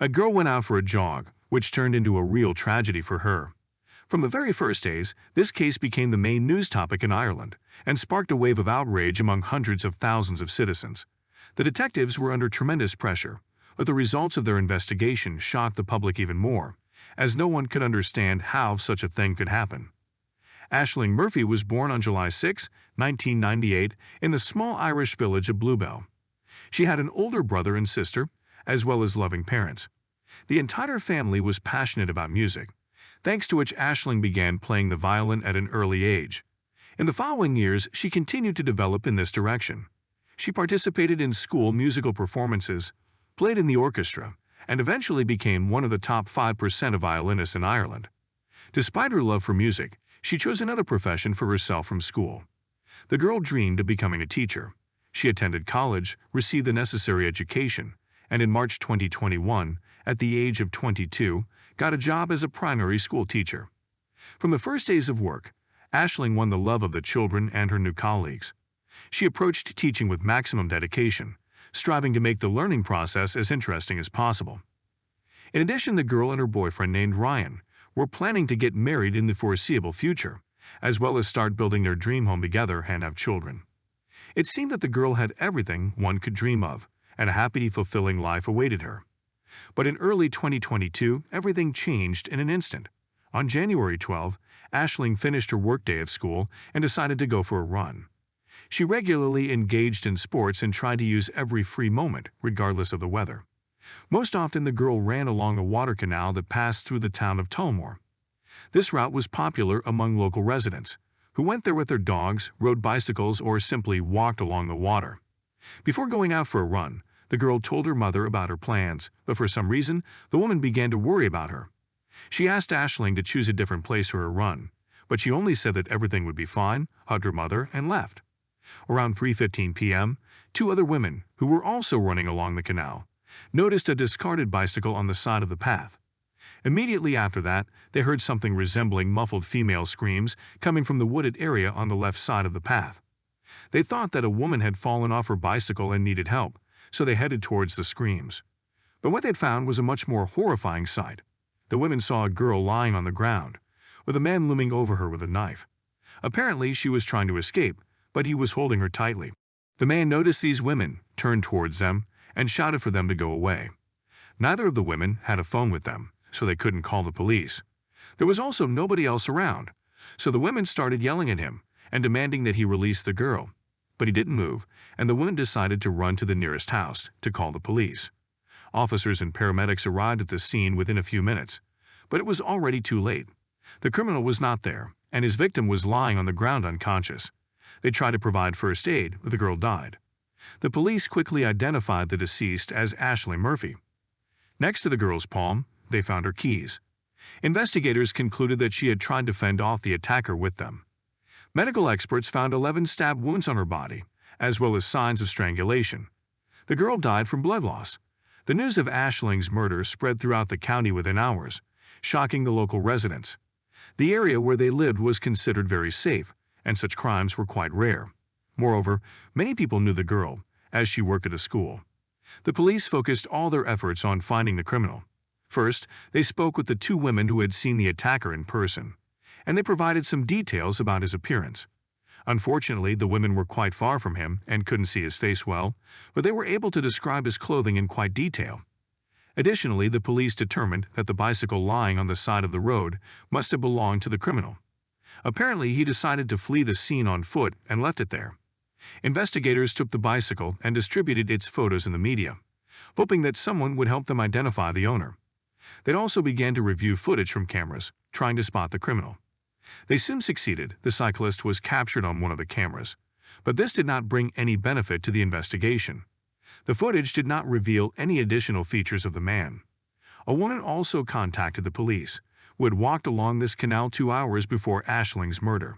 A girl went out for a jog, which turned into a real tragedy for her. From the very first days, this case became the main news topic in Ireland and sparked a wave of outrage among hundreds of thousands of citizens. The detectives were under tremendous pressure, but the results of their investigation shocked the public even more, as no one could understand how such a thing could happen. Aisling Murphy was born on July 6, 1998, in the small Irish village of Bluebell. She had an older brother and sister, as well as loving parents. The entire family was passionate about music, thanks to which Aisling began playing the violin at an early age. In the following years, she continued to develop in this direction. She participated in school musical performances, played in the orchestra, and eventually became one of the top 5% of violinists in Ireland. Despite her love for music, she chose another profession for herself from school. The girl dreamed of becoming a teacher. She attended college, received the necessary education, and in March 2021, at the age of 22, got a job as a primary school teacher. From the first days of work, Aisling won the love of the children and her new colleagues. She approached teaching with maximum dedication, striving to make the learning process as interesting as possible. In addition, the girl and her boyfriend named Ryan were planning to get married in the foreseeable future, as well as start building their dream home together and have children. It seemed that the girl had everything one could dream of, and a happy, fulfilling life awaited her. But in early 2022, everything changed in an instant. On January 12, Aisling finished her workday of school and decided to go for a run. She regularly engaged in sports and tried to use every free moment, regardless of the weather. Most often, the girl ran along a water canal that passed through the town of Tullamore. This route was popular among local residents, who went there with their dogs, rode bicycles, or simply walked along the water. Before going out for a run, the girl told her mother about her plans, but for some reason, the woman began to worry about her. She asked Aisling to choose a different place for her run, but she only said that everything would be fine, hugged her mother, and left. Around 3:15 p.m., two other women, who were also running along the canal, noticed a discarded bicycle on the side of the path. Immediately after that, they heard something resembling muffled female screams coming from the wooded area on the left side of the path. They thought that a woman had fallen off her bicycle and needed help, so they headed towards the screams. But what they'd found was a much more horrifying sight. The women saw a girl lying on the ground, with a man looming over her with a knife. Apparently, she was trying to escape, but he was holding her tightly. The man noticed these women, turned towards them, and shouted for them to go away. Neither of the women had a phone with them, so they couldn't call the police. There was also nobody else around, so the women started yelling at him and demanding that he release the girl. But he didn't move, and the women decided to run to the nearest house to call the police. Officers and paramedics arrived at the scene within a few minutes, but it was already too late. The criminal was not there, and his victim was lying on the ground unconscious. They tried to provide first aid, but the girl died. The police quickly identified the deceased as Aisling Murphy. Next to the girl's palm, they found her keys. Investigators concluded that she had tried to fend off the attacker with them. Medical experts found 11 stab wounds on her body, as well as signs of strangulation. The girl died from blood loss. The news of Aisling's murder spread throughout the county within hours, shocking the local residents. The area where they lived was considered very safe, and such crimes were quite rare. Moreover, many people knew the girl, as she worked at a school. The police focused all their efforts on finding the criminal. First, they spoke with the two women who had seen the attacker in person, and they provided some details about his appearance. Unfortunately, the women were quite far from him and couldn't see his face well, but they were able to describe his clothing in quite detail. Additionally, the police determined that the bicycle lying on the side of the road must have belonged to the criminal. Apparently, he decided to flee the scene on foot and left it there. Investigators took the bicycle and distributed its photos in the media, hoping that someone would help them identify the owner. They also began to review footage from cameras, trying to spot the criminal. They soon succeeded. The cyclist was captured on one of the cameras, but this did not bring any benefit to the investigation. The footage did not reveal any additional features of the man. A woman also contacted the police, who had walked along this canal 2 hours before Aisling's murder.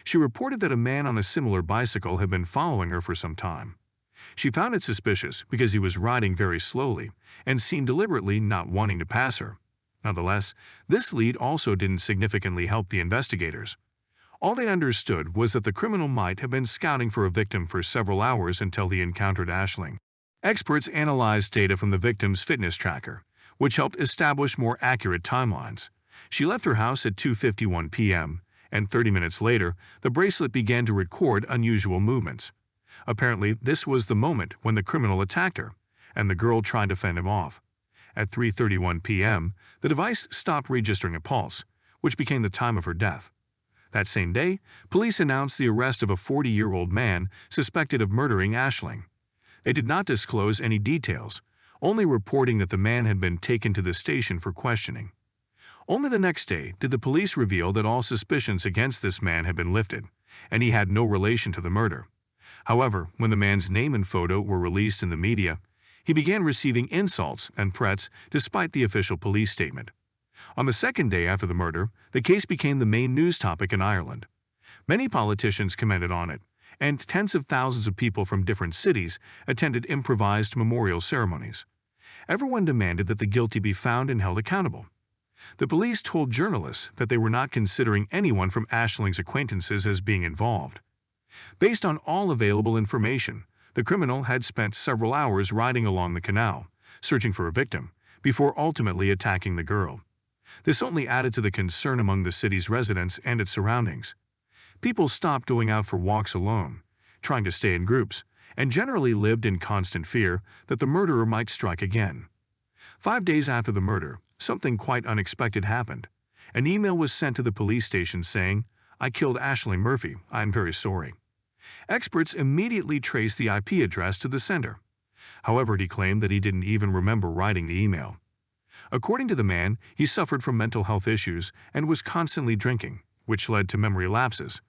She reported that a man on a similar bicycle had been following her for some time. She found it suspicious because he was riding very slowly and seemed deliberately not wanting to pass her. Nonetheless, this lead also didn't significantly help the investigators. All they understood was that the criminal might have been scouting for a victim for several hours until he encountered Aisling. Experts analyzed data from the victim's fitness tracker, which helped establish more accurate timelines. She left her house at 2:51 p.m., and 30 minutes later, the bracelet began to record unusual movements. Apparently, this was the moment when the criminal attacked her, and the girl tried to fend him off. At 3:31 p.m., the device stopped registering a pulse, which became the time of her death. That same day, police announced the arrest of a 40-year-old man suspected of murdering Aisling. They did not disclose any details, only reporting that the man had been taken to the station for questioning. Only the next day did the police reveal that all suspicions against this man had been lifted, and he had no relation to the murder. However, when the man's name and photo were released in the media, he began receiving insults and threats despite the official police statement. On the second day after the murder, the case became the main news topic in Ireland. Many politicians commented on it, and tens of thousands of people from different cities attended improvised memorial ceremonies. Everyone demanded that the guilty be found and held accountable. The police told journalists that they were not considering anyone from Aisling's acquaintances as being involved. Based on all available information, the criminal had spent several hours riding along the canal, searching for a victim, before ultimately attacking the girl. This only added to the concern among the city's residents and its surroundings. People stopped going out for walks alone, trying to stay in groups, and generally lived in constant fear that the murderer might strike again. 5 days after the murder, something quite unexpected happened. An email was sent to the police station saying, "I killed Aisling Murphy, I am very sorry." Experts immediately traced the IP address to the sender. However, he claimed that he didn't even remember writing the email. According to the man, he suffered from mental health issues and was constantly drinking, which led to memory lapses.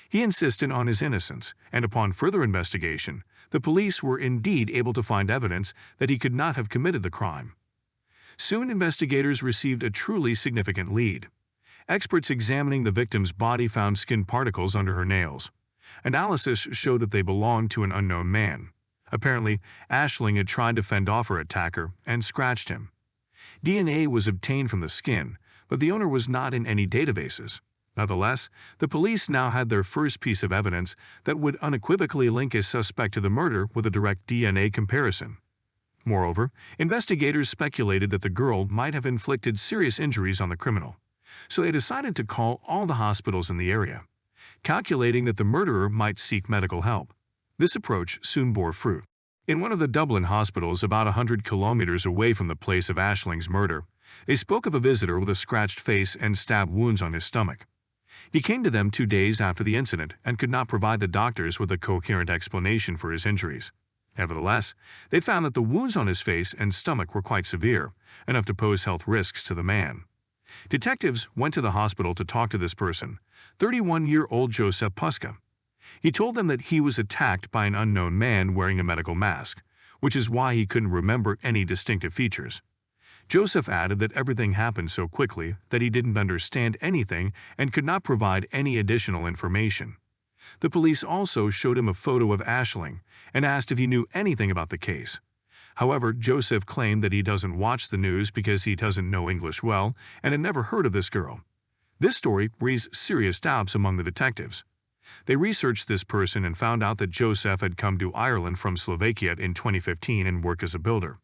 He insisted on his innocence, and upon further investigation, the police were indeed able to find evidence that he could not have committed the crime. Soon, investigators received a truly significant lead. Experts examining the victim's body found skin particles under her nails. Analysis showed that they belonged to an unknown man. Apparently, Aisling had tried to fend off her attacker and scratched him. DNA was obtained from the skin, but the owner was not in any databases. Nonetheless, the police now had their first piece of evidence that would unequivocally link a suspect to the murder with a direct DNA comparison. Moreover, investigators speculated that the girl might have inflicted serious injuries on the criminal, so they decided to call all the hospitals in the area, calculating that the murderer might seek medical help. This approach soon bore fruit. In one of the Dublin hospitals about 100 kilometers away from the place of Aisling's murder, they spoke of a visitor with a scratched face and stab wounds on his stomach. He came to them 2 days after the incident and could not provide the doctors with a coherent explanation for his injuries. Nevertheless, they found that the wounds on his face and stomach were quite severe, enough to pose health risks to the man. Detectives went to the hospital to talk to this person, 31-year-old Josef Puska. He told them that he was attacked by an unknown man wearing a medical mask, which is why he couldn't remember any distinctive features. Josef added that everything happened so quickly that he didn't understand anything and could not provide any additional information. The police also showed him a photo of Aisling and asked if he knew anything about the case. However, Josef claimed that he doesn't watch the news because he doesn't know English well and had never heard of this girl. This story raised serious doubts among the detectives. They researched this person and found out that Josef had come to Ireland from Slovakia in 2015 and worked as a builder.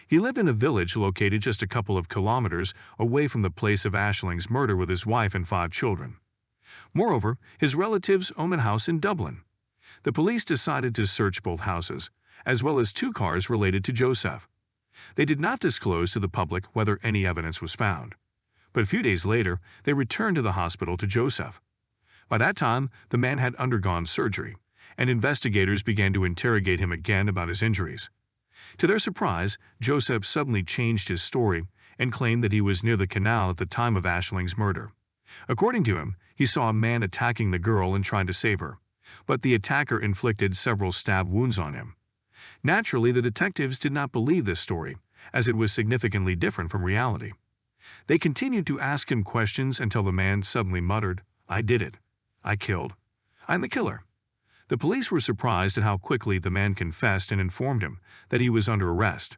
He lived in a village located just a couple of kilometers away from the place of Aisling's murder with his wife and 5 children. Moreover, his relatives own a house in Dublin. The police decided to search both houses, as well as 2 cars related to Josef. They did not disclose to the public whether any evidence was found. But a few days later, they returned to the hospital to Josef. By that time, the man had undergone surgery, and investigators began to interrogate him again about his injuries. To their surprise, Josef suddenly changed his story and claimed that he was near the canal at the time of Aisling's murder. According to him, he saw a man attacking the girl and trying to save her, but the attacker inflicted several stab wounds on him. Naturally, the detectives did not believe this story, as it was significantly different from reality. They continued to ask him questions until the man suddenly muttered, "I did it. I killed. I'm the killer." The police were surprised at how quickly the man confessed and informed him that he was under arrest.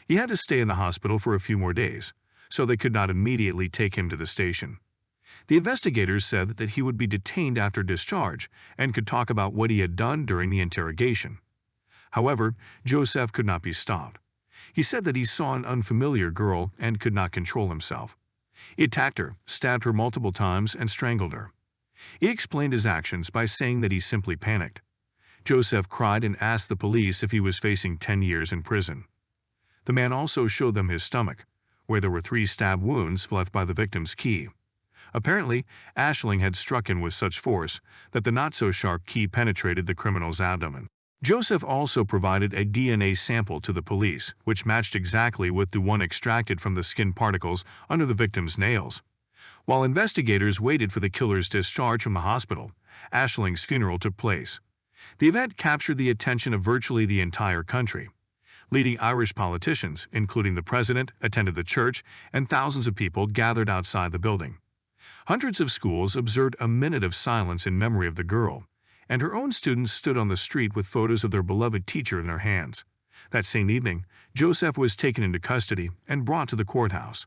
He had to stay in the hospital for a few more days, so they could not immediately take him to the station. The investigators said that he would be detained after discharge and could talk about what he had done during the interrogation. However, Josef could not be stopped. He said that he saw an unfamiliar girl and could not control himself. He attacked her, stabbed her multiple times, and strangled her. He explained his actions by saying that he simply panicked. Josef cried and asked the police if he was facing 10 years in prison. The man also showed them his stomach, where there were 3 stab wounds left by the victim's key. Apparently, Aisling had struck him with such force that the not-so-sharp key penetrated the criminal's abdomen. Josef also provided a DNA sample to the police, which matched exactly with the one extracted from the skin particles under the victim's nails. While investigators waited for the killer's discharge from the hospital, Aisling's funeral took place. The event captured the attention of virtually the entire country. Leading Irish politicians, including the president, attended the church, and thousands of people gathered outside the building. Hundreds of schools observed a minute of silence in memory of the girl, and her own students stood on the street with photos of their beloved teacher in their hands. That same evening, Josef was taken into custody and brought to the courthouse.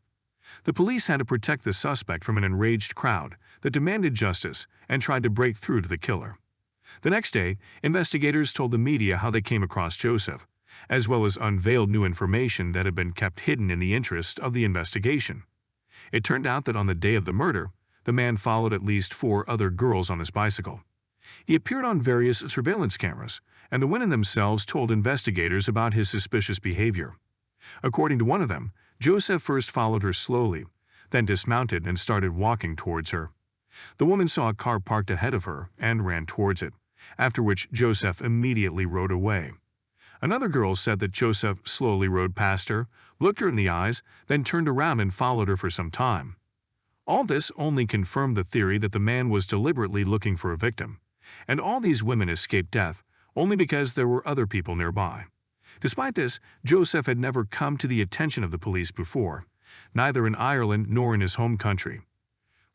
The police had to protect the suspect from an enraged crowd that demanded justice and tried to break through to the killer. The next day, investigators told the media how they came across Josef, as well as unveiled new information that had been kept hidden in the interest of the investigation. It turned out that on the day of the murder, the man followed at least 4 other girls on his bicycle. He appeared on various surveillance cameras, and the women themselves told investigators about his suspicious behavior. According to one of them, Josef first followed her slowly, then dismounted and started walking towards her. The woman saw a car parked ahead of her and ran towards it, after which Josef immediately rode away. Another girl said that Josef slowly rode past her, looked her in the eyes, then turned around and followed her for some time. All this only confirmed the theory that the man was deliberately looking for a victim, and all these women escaped death only because there were other people nearby. Despite this, Josef had never come to the attention of the police before, neither in Ireland nor in his home country.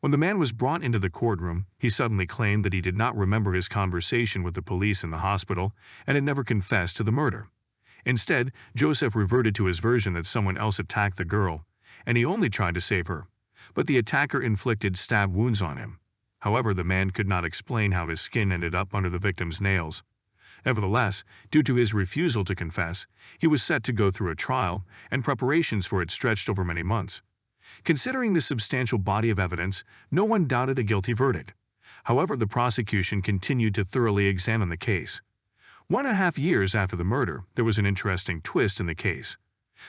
When the man was brought into the courtroom, he suddenly claimed that he did not remember his conversation with the police in the hospital and had never confessed to the murder. Instead, Josef reverted to his version that someone else attacked the girl, and he only tried to save her, but the attacker inflicted stab wounds on him. However, the man could not explain how his skin ended up under the victim's nails. Nevertheless, due to his refusal to confess, he was set to go through a trial, and preparations for it stretched over many months. Considering the substantial body of evidence, no one doubted a guilty verdict. However, the prosecution continued to thoroughly examine the case. 1.5 years after the murder, there was an interesting twist in the case.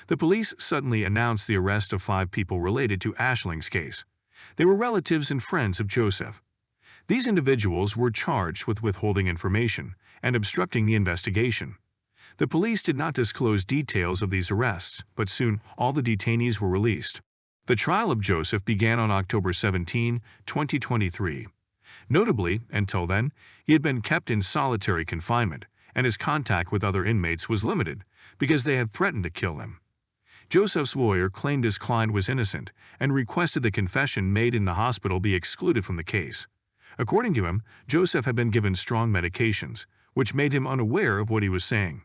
The police suddenly announced the arrest of 5 people related to Aisling's case. They were relatives and friends of Josef. These individuals were charged with withholding information and obstructing the investigation. The police did not disclose details of these arrests, but soon all the detainees were released. The trial of Josef began on October 17, 2023. Notably, until then, he had been kept in solitary confinement, and his contact with other inmates was limited because they had threatened to kill him. Josef's lawyer claimed his client was innocent and requested the confession made in the hospital be excluded from the case. According to him, Josef had been given strong medications, which made him unaware of what he was saying.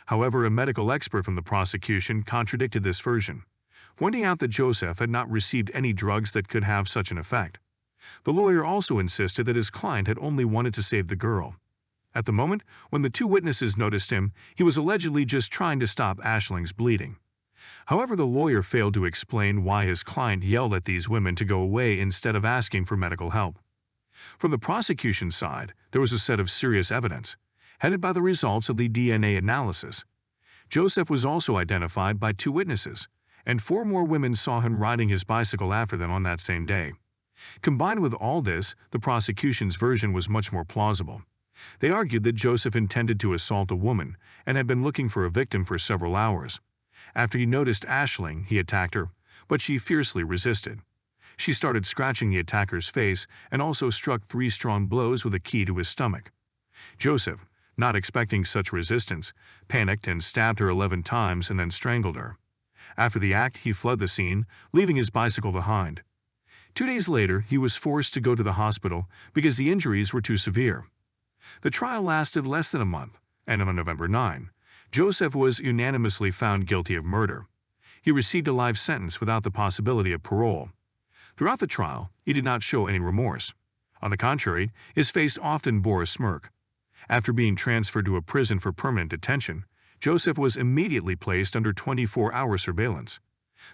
However, a medical expert from the prosecution contradicted this version, pointing out that Josef had not received any drugs that could have such an effect. The lawyer also insisted that his client had only wanted to save the girl. At the moment, when the 2 witnesses noticed him, he was allegedly just trying to stop Aisling's bleeding. However, the lawyer failed to explain why his client yelled at these women to go away instead of asking for medical help. From the prosecution side, there was a set of serious evidence, headed by the results of the DNA analysis. Josef was also identified by 2 witnesses, and 4 more women saw him riding his bicycle after them on that same day. Combined with all this, the prosecution's version was much more plausible. They argued that Josef intended to assault a woman and had been looking for a victim for several hours. After he noticed Aisling, he attacked her, but she fiercely resisted. She started scratching the attacker's face and also struck 3 strong blows with a key to his stomach. Josef, not expecting such resistance, panicked and stabbed her 11 times and then strangled her. After the act, he fled the scene, leaving his bicycle behind. 2 days later, he was forced to go to the hospital because the injuries were too severe. The trial lasted less than a month, and on November 9, Josef was unanimously found guilty of murder. He received a life sentence without the possibility of parole. Throughout the trial, he did not show any remorse. On the contrary, his face often bore a smirk. After being transferred to a prison for permanent detention, Josef was immediately placed under 24-hour surveillance.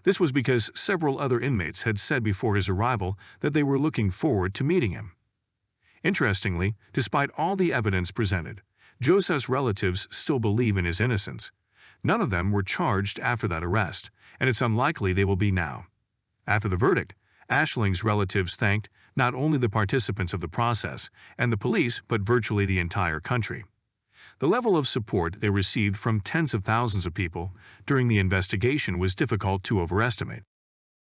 This was because several other inmates had said before his arrival that they were looking forward to meeting him. Interestingly, despite all the evidence presented, Josef's relatives still believe in his innocence. None of them were charged after that arrest, and it's unlikely they will be now. After the verdict, Ashling's relatives thanked not only the participants of the process and the police, but virtually the entire country. The level of support they received from tens of thousands of people during the investigation was difficult to overestimate.